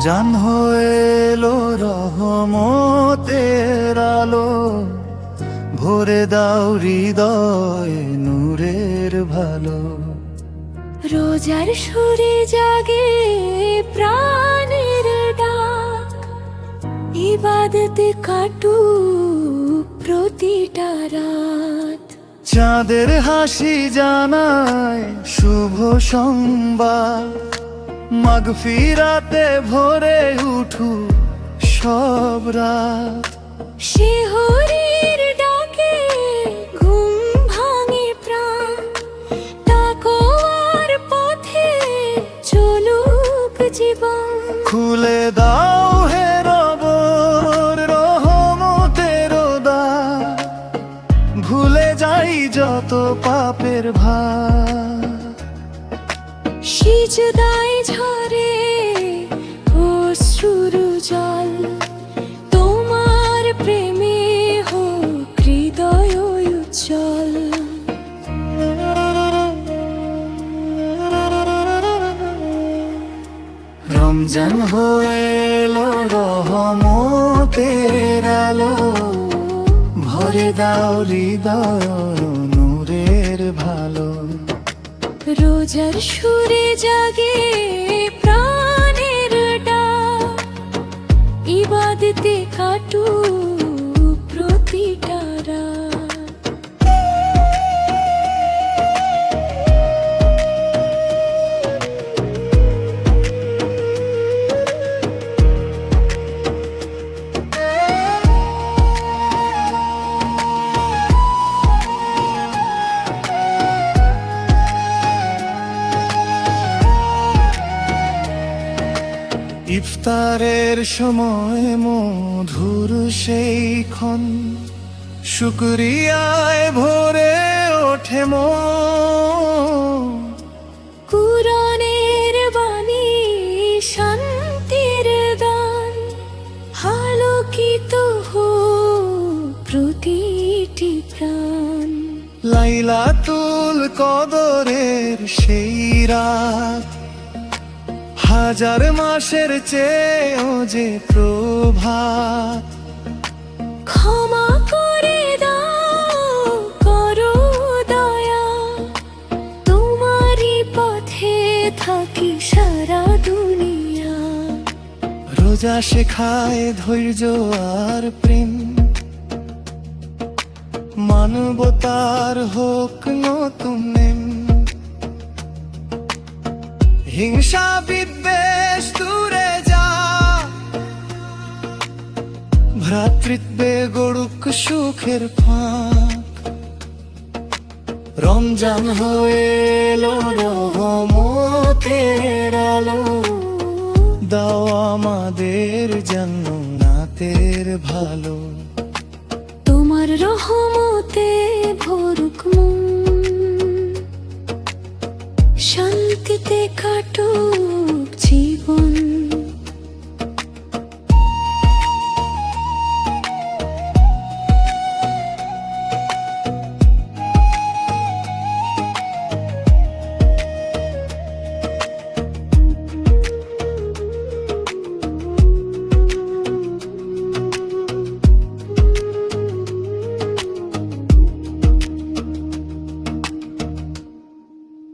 রমজান হয়ে এলো রহমতের আলো, ভরে দাও হৃদয়ে নূরের ভালো। রোজার সুরে জাগে প্রাণের ডাক, ইবাদতে কাটুক প্রতিটা রাত। চাঁদের হাসি জানায় শুভ সংবাদ, মাগফিরাতে ভরে উঠু সব রাত। শিহরির ডাকে ঘুম ভাঙে প্রাণ, তাকওয়ার পথে চলুক জীবন। খুলে দাও হে রবের রহমতের দ্বার, ভুলে যাই যত পাপের ভার। সিজদায় ঝরে অশ্রুর জল, তোমার প্রেমে হোক হৃদয় উজ্জ্বল। রমজান হয়ে এলো রহমতের আলো, ভরে দাও হৃদয় নূরের ভালো। রোজার সুরে জাগে প্রাণের ডাক, ইবাদতে কাটুক প্রতিটা রাত। ইফতারের সময় মধুর সেই ক্ষণ, শুকরিয়ায় ভরে ওঠে মন। কুরআনের বাণী শান্তির গান, আলোকিত হোক প্রতিটি প্রাণ। লাইলাতুল কদরের সেই রাত, হাজার মাসের চেয়েও যে প্রভাত। ক্ষমা করে দাও, করো দয়া, তোমারই পথে থাকি সারা দুনিয়া। রোজা শেখায় ধৈর্য আর প্রেম, মানবতার হোক নতুন নেম। হিংসা বিদ্বেষ দূরে যা, ভ্রাতৃত্বে গড়ুক সুখের ফাঁক। রমজান হয়ে এলো রহমতের আলো, দাও আমাদের জান্নাতের ভালো। তোমার রহমতে ভরুক মন, শান্তিতে কাটুক জীবন।